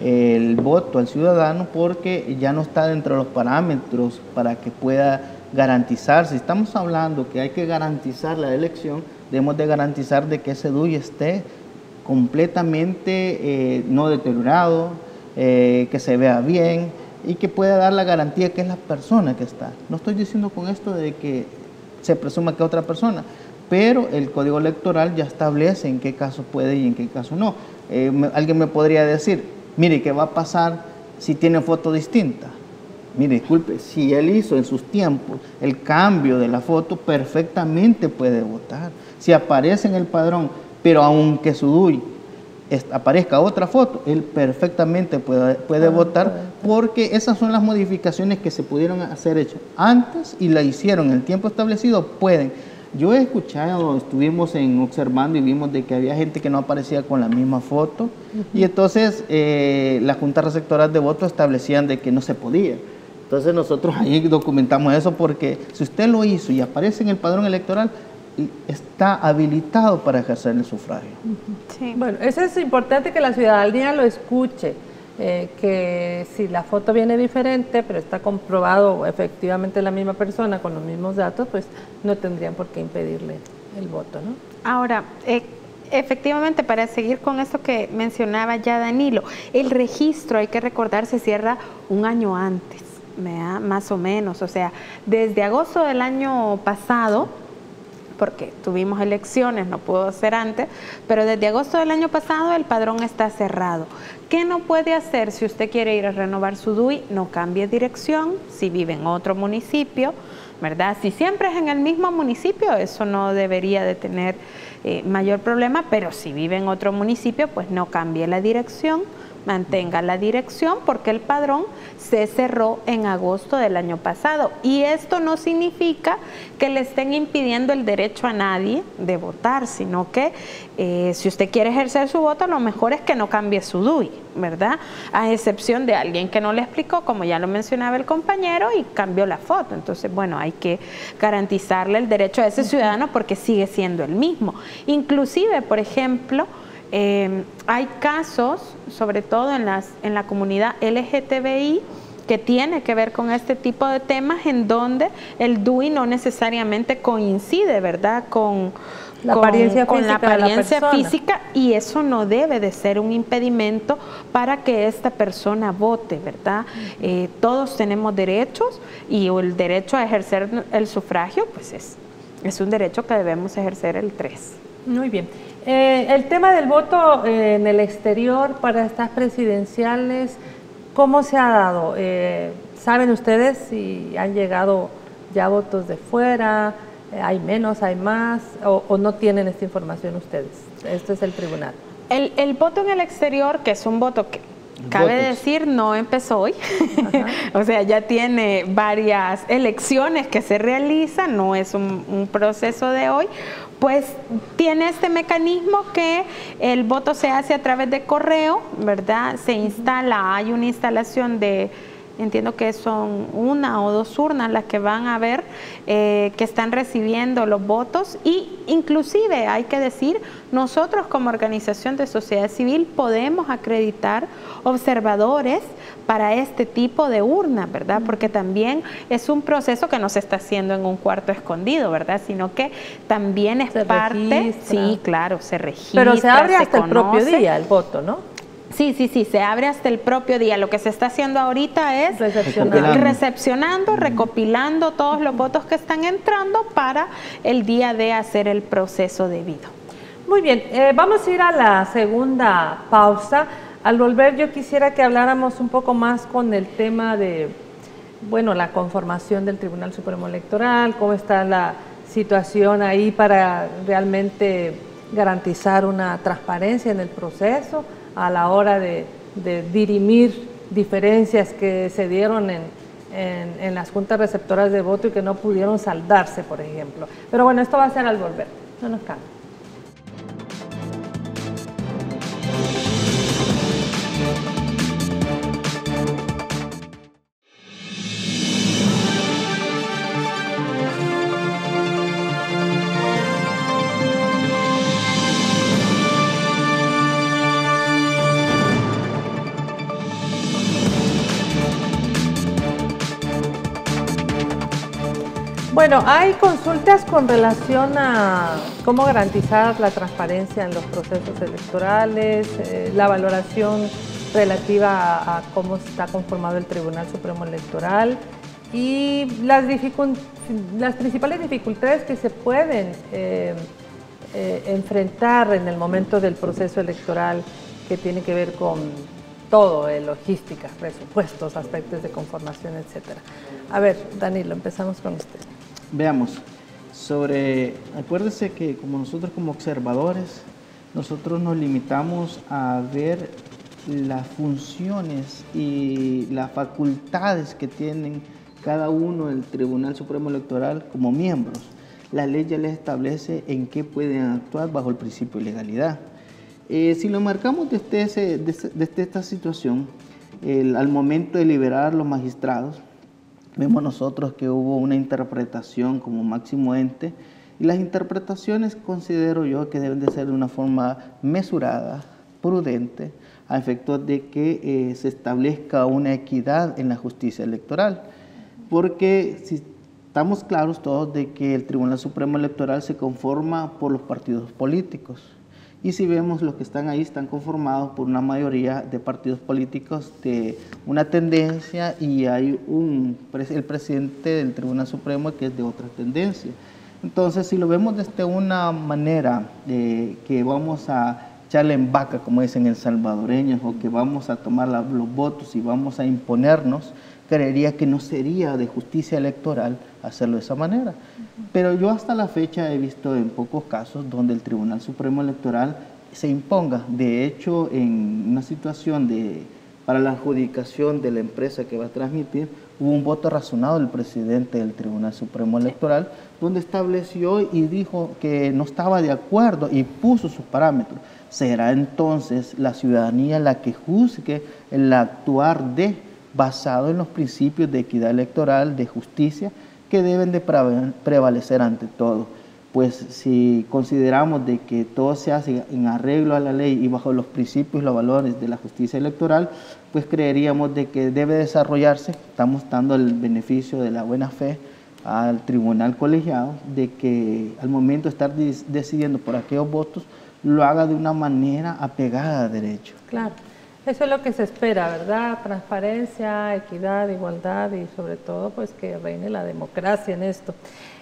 el voto al ciudadano, porque ya no está dentro de los parámetros para que pueda garantizarse. Si estamos hablando que hay que garantizar la elección, debemos de garantizar de que ese DUI esté completamente no deteriorado, que se vea bien y que pueda dar la garantía que es la persona que está. No estoy diciendo con esto de que se presuma que es otra persona, pero el Código Electoral ya establece en qué caso puede y en qué caso no. Alguien me podría decir, mire, ¿qué va a pasar si tiene foto distinta? Mire, disculpe, si él hizo en sus tiempos el cambio de la foto, perfectamente puede votar. Si aparece en el padrón, pero aunque su DUI aparezca otra foto, él perfectamente puede votar, porque esas son las modificaciones que se pudieron hacer hechas antes y la hicieron en el tiempo establecido, pueden. Yo he escuchado, estuvimos observando y vimos de que había gente que no aparecía con la misma foto, y entonces la Junta Receptoral de Votos establecían de que no se podía. Entonces nosotros ahí documentamos eso, porque si usted lo hizo y aparece en el padrón electoral, está habilitado para ejercer el sufragio. Sí. Bueno, eso es importante que la ciudadanía lo escuche, que si la foto viene diferente, pero está comprobado efectivamente la misma persona con los mismos datos, pues no tendrían por qué impedirle el voto, ¿no? Ahora, efectivamente, para seguir con esto que mencionaba ya Danilo, el registro, hay que recordar, se cierra un año antes, ¿verdad? Más o menos, o sea, desde agosto del año pasado, porque tuvimos elecciones, no pudo ser antes, pero desde agosto del año pasado el padrón está cerrado. ¿Qué no puede hacer si usted quiere ir a renovar su DUI? No cambie dirección, si vive en otro municipio, ¿verdad? Si siempre es en el mismo municipio, eso no debería de tener mayor problema, pero si vive en otro municipio, pues no cambie la dirección, mantenga la dirección, porque el padrón se cerró en agosto del año pasado, y esto no significa que le estén impidiendo el derecho a nadie de votar, sino que si usted quiere ejercer su voto, lo mejor es que no cambie su DUI, ¿verdad? A excepción de alguien que no le explicó, como ya lo mencionaba el compañero, y cambió la foto. Entonces, bueno, hay que garantizarle el derecho a ese ciudadano porque sigue siendo el mismo. Inclusive, por ejemplo, hay casos, sobre todo en la comunidad LGTBI, que tiene que ver con este tipo de temas en donde el DUI no necesariamente coincide, ¿verdad?, con la apariencia física, y eso no debe de ser un impedimento para que esta persona vote, ¿verdad? Todos tenemos derechos y el derecho a ejercer el sufragio pues es un derecho que debemos ejercer el 3. Muy bien. El tema del voto en el exterior para estas presidenciales, ¿cómo se ha dado? ¿Saben ustedes si han llegado ya votos de fuera? ¿Hay menos, hay más? ¿O no tienen esta información ustedes? Esto es el tribunal. El voto en el exterior, que es un voto que, cabe decir, no empezó hoy. O sea, ya tiene varias elecciones que se realizan, no es un proceso de hoy. Pues tiene este mecanismo que el voto se hace a través de correo, ¿verdad? Se instala, hay una instalación de... Entiendo que son 1 o 2 urnas las que van a ver, que están recibiendo los votos, y inclusive hay que decir, nosotros como organización de sociedad civil podemos acreditar observadores para este tipo de urnas, ¿verdad? Porque también es un proceso que no se está haciendo en un cuarto escondido, ¿verdad? Sino que también es parte, sí, claro, se registra. Pero se abre hasta el propio día el voto, ¿no? Sí, se abre hasta el propio día. Lo que se está haciendo ahorita es recepcionando, recopilando todos los votos que están entrando para el día de hacer el proceso debido. Muy bien, vamos a ir a la segunda pausa. Al volver yo quisiera que habláramos un poco más con el tema de, bueno, la conformación del Tribunal Supremo Electoral, cómo está la situación ahí para realmente garantizar una transparencia en el proceso a la hora de dirimir diferencias que se dieron en las juntas receptoras de voto y que no pudieron saldarse, por ejemplo. Pero bueno, esto va a ser al volver, no nos cambien. Bueno, hay consultas con relación a cómo garantizar la transparencia en los procesos electorales, la valoración relativa a cómo está conformado el Tribunal Supremo Electoral y las principales dificultades que se pueden enfrentar en el momento del proceso electoral, que tiene que ver con todo, logística, presupuestos, aspectos de conformación, etcétera. A ver, Danilo, empezamos con usted. Veamos, acuérdese que como nosotros como observadores, nosotros nos limitamos a ver las funciones y las facultades que tienen cada uno del Tribunal Supremo Electoral como miembros. La ley ya les establece en qué pueden actuar bajo el principio de legalidad. Si lo marcamos desde esta situación, al momento de liberar a los magistrados, vemos nosotros que hubo una interpretación como máximo ente, y las interpretaciones considero yo que deben de ser de una forma mesurada, prudente, a efectos de que se establezca una equidad en la justicia electoral. Porque si estamos claros todos de que el Tribunal Supremo Electoral se conforma por los partidos políticos. Y si vemos los que están ahí, están conformados por una mayoría de partidos políticos de una tendencia, y hay el presidente del Tribunal Supremo que es de otra tendencia. Entonces, si lo vemos desde una manera que vamos a echarle en vaca, como dicen en salvadoreños, o que vamos a tomar los votos y vamos a imponernos, creería que no sería de justicia electoral hacerlo de esa manera. Pero yo hasta la fecha he visto en pocos casos donde el Tribunal Supremo Electoral se imponga. De hecho, en una situación para la adjudicación de la empresa que va a transmitir, hubo un voto razonado del presidente del Tribunal Supremo Electoral, donde estableció y dijo que no estaba de acuerdo y puso sus parámetros. Será entonces la ciudadanía la que juzgue el actuar basado en los principios de equidad electoral, de justicia, que deben de prevalecer ante todo. pues si consideramos de que todo se hace en arreglo a la ley y bajo los principios y los valores de la justicia electoral, pues creeríamos de que debe desarrollarse, estamos dando el beneficio de la buena fe al tribunal colegiado, de que al momento de estar decidiendo por aquellos votos, lo haga de una manera apegada a derecho. Claro, eso es lo que se espera, ¿verdad? Transparencia, equidad, igualdad y sobre todo pues que reine la democracia en esto.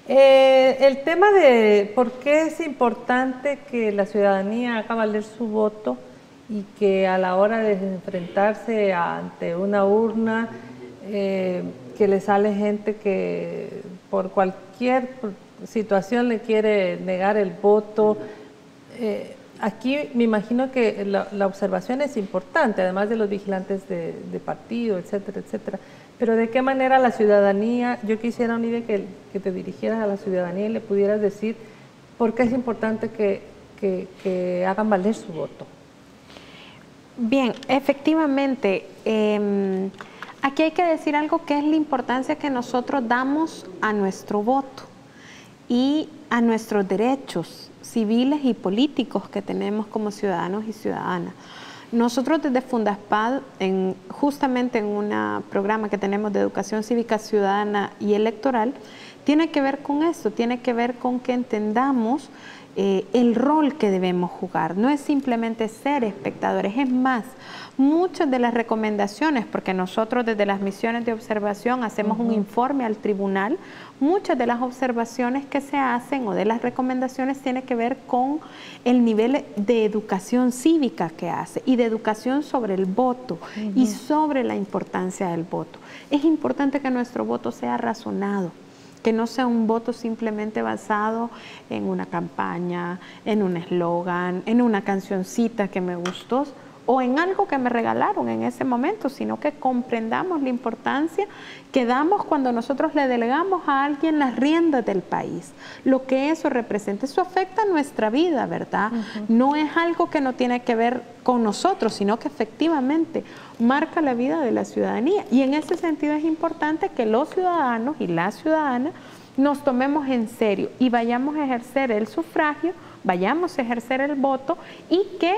El tema de por qué es importante que la ciudadanía haga valer su voto y que a la hora de enfrentarse ante una urna, que le sale gente que por cualquier situación le quiere negar el voto. Aquí me imagino que la observación es importante, además de los vigilantes de partido, etcétera, etcétera. Pero ¿de qué manera la ciudadanía, yo quisiera, Olivia, que te dirigieras a la ciudadanía y le pudieras decir por qué es importante que hagan valer su voto? Bien, efectivamente, aquí hay que decir algo que es la importancia que nosotros damos a nuestro voto y a nuestros derechos civiles y políticos que tenemos como ciudadanos y ciudadanas. Nosotros desde Fundaspad, justamente en un programa que tenemos de educación cívica ciudadana y electoral, tiene que ver con esto, tiene que ver con que entendamos el rol que debemos jugar. No es simplemente ser espectadores, es más, muchas de las recomendaciones, porque nosotros desde las misiones de observación hacemos un informe al tribunal, muchas de las observaciones que se hacen o de las recomendaciones tienen que ver con el nivel de educación cívica que hace y de educación sobre el voto y sobre la importancia del voto. Es importante que nuestro voto sea razonado, que no sea un voto simplemente basado en una campaña, en un eslogan, en una cancioncita que me gustó o en algo que me regalaron en ese momento, sino que comprendamos la importancia que damos cuando nosotros le delegamos a alguien las riendas del país, lo que eso representa. Eso afecta nuestra vida, ¿verdad? No es algo que no tiene que ver con nosotros, sino que efectivamente marca la vida de la ciudadanía. Y en ese sentido es importante que los ciudadanos y las ciudadanas nos tomemos en serio y vayamos a ejercer el sufragio, vayamos a ejercer el voto y que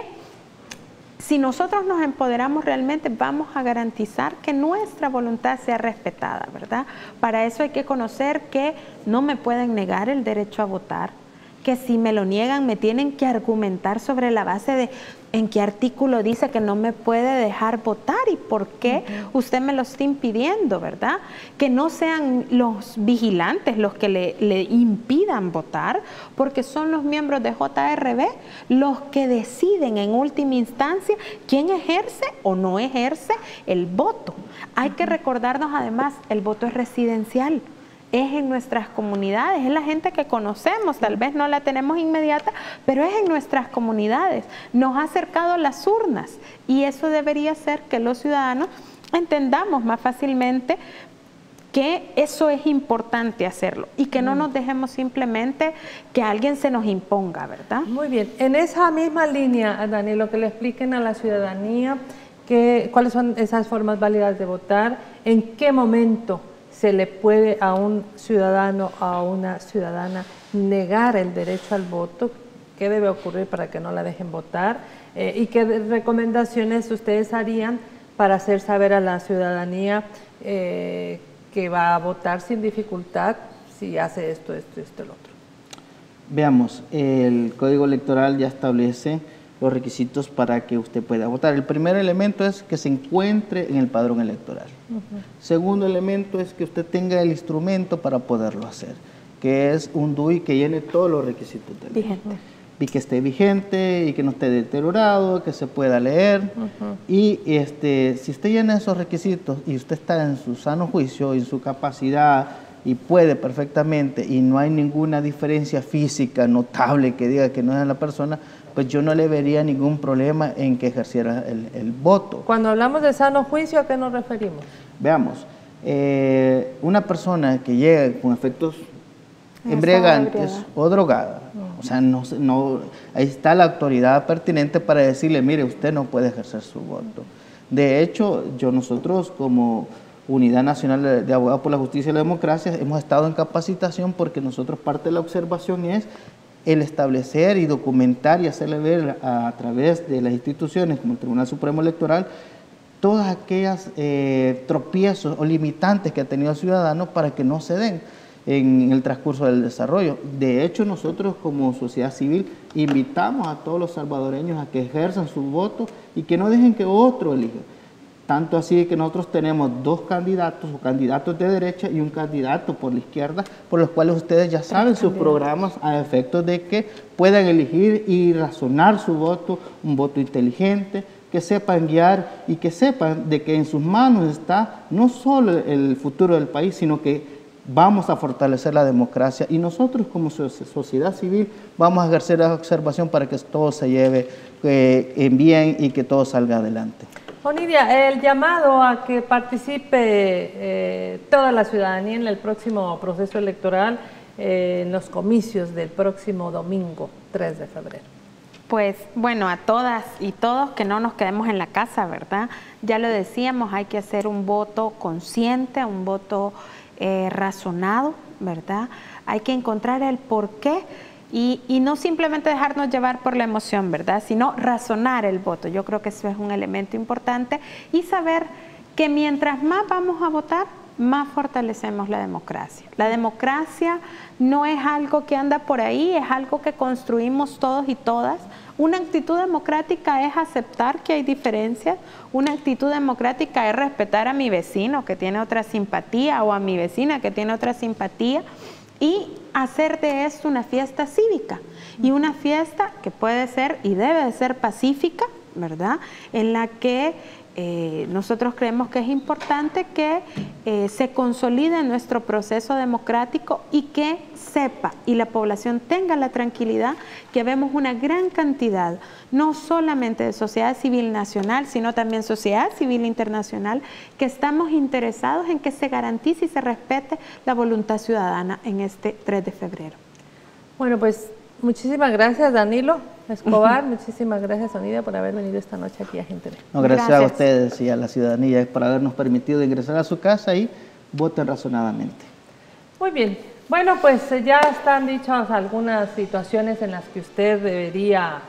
si nosotros nos empoderamos realmente vamos a garantizar que nuestra voluntad sea respetada, ¿verdad? Para eso hay que conocer que no me pueden negar el derecho a votar, que si me lo niegan me tienen que argumentar sobre la base de en qué artículo dice que no me puede dejar votar y por qué usted me lo está impidiendo, ¿verdad? Que no sean los vigilantes los que le impidan votar, porque son los miembros de JRB los que deciden en última instancia quién ejerce o no ejerce el voto. Hay que recordarnos además, el voto es residencial. Es en nuestras comunidades, es la gente que conocemos, tal vez no la tenemos inmediata, pero es en nuestras comunidades. Nos ha acercado las urnas y eso debería ser que los ciudadanos entendamos más fácilmente que eso es importante hacerlo y que no nos dejemos simplemente que alguien se nos imponga, ¿verdad? Muy bien, en esa misma línea, Daniel, que le expliquen a la ciudadanía cuáles son esas formas válidas de votar, en qué momento se le puede a un ciudadano o a una ciudadana negar el derecho al voto, qué debe ocurrir para que no la dejen votar y qué recomendaciones ustedes harían para hacer saber a la ciudadanía que va a votar sin dificultad si hace esto, el otro. Veamos, el Código Electoral ya establece los requisitos para que usted pueda votar. El primer elemento es que se encuentre en el padrón electoral. Segundo elemento es que usted tenga el instrumento para poderlo hacer, que es un DUI que llene todos los requisitos del vigente. Y que esté vigente y que no esté deteriorado, que se pueda leer. Y si usted llena esos requisitos y usted está en su sano juicio, en su capacidad y puede perfectamente y no hay ninguna diferencia física notable que diga que no es la persona, pues yo no le vería ningún problema en que ejerciera el voto. Cuando hablamos de sano juicio, ¿a qué nos referimos? Veamos, una persona que llega con efectos embriagantes o drogada, o sea, ahí está la autoridad pertinente para decirle, mire, usted no puede ejercer su voto. De hecho, nosotros como Unidad Nacional de Abogados por la Justicia y la Democracia, hemos estado en capacitación porque nosotros parte de la observación es el establecer y documentar y hacerle ver a través de las instituciones como el Tribunal Supremo Electoral todas aquellas tropiezos o limitantes que ha tenido el ciudadano para que no se den en el transcurso del desarrollo. De hecho, nosotros como sociedad civil invitamos a todos los salvadoreños a que ejerzan su voto y que no dejen que otro elija. Tanto así que nosotros tenemos 2 candidatos o candidatos de derecha y un candidato por la izquierda, por los cuales ustedes ya saben sus programas a efectos de que puedan elegir y razonar su voto, un voto inteligente, que sepan guiar y que sepan de que en sus manos está no solo el futuro del país, sino que vamos a fortalecer la democracia y nosotros como sociedad civil vamos a ejercer la observación para que todo se lleve en bien y que todo salga adelante. Onidia, el llamado a que participe toda la ciudadanía en el próximo proceso electoral, en los comicios del próximo domingo 3 de febrero. Pues bueno, a todas y todos que no nos quedemos en la casa, ¿verdad? Ya lo decíamos, hay que hacer un voto consciente, un voto razonado, ¿verdad? Hay que encontrar el porqué y no simplemente dejarnos llevar por la emoción, ¿verdad? Sino razonar el voto. Yo creo que eso es un elemento importante y saber que mientras más vamos a votar, más fortalecemos la democracia. La democracia no es algo que anda por ahí, es algo que construimos todos y todas. Una actitud democrática es aceptar que hay diferencias, una actitud democrática es respetar a mi vecino que tiene otra simpatía o a mi vecina que tiene otra simpatía y hacer de esto una fiesta cívica y una fiesta que puede ser y debe de ser pacífica, ¿verdad? En la que nosotros creemos que es importante que se consolide nuestro proceso democrático y que sepa y la población tenga la tranquilidad que vemos una gran cantidad, no solamente de sociedad civil nacional, sino también sociedad civil internacional, que estamos interesados en que se garantice y se respete la voluntad ciudadana en este 3 de febrero. Bueno, pues muchísimas gracias, Danilo Escobar, muchísimas gracias, Onidia, por haber venido esta noche aquí a Gente Ve. No, gracias a ustedes y a la ciudadanía por habernos permitido ingresar a su casa y voten razonadamente. Muy bien, bueno, pues ya están dichas algunas situaciones en las que usted debería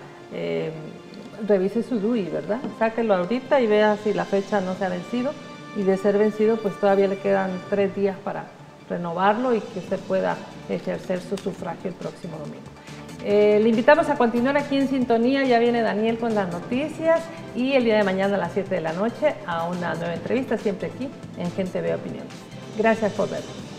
revise su DUI, ¿verdad? Sáquelo ahorita y vea si la fecha no se ha vencido y de ser vencido, pues todavía le quedan 3 días para renovarlo y que usted pueda ejercer su sufragio el próximo domingo. Le invitamos a continuar aquí en sintonía, ya viene Daniel con las noticias y el día de mañana a las 7 de la noche a una nueva entrevista, siempre aquí en Gente Ve Opinión. Gracias por vernos.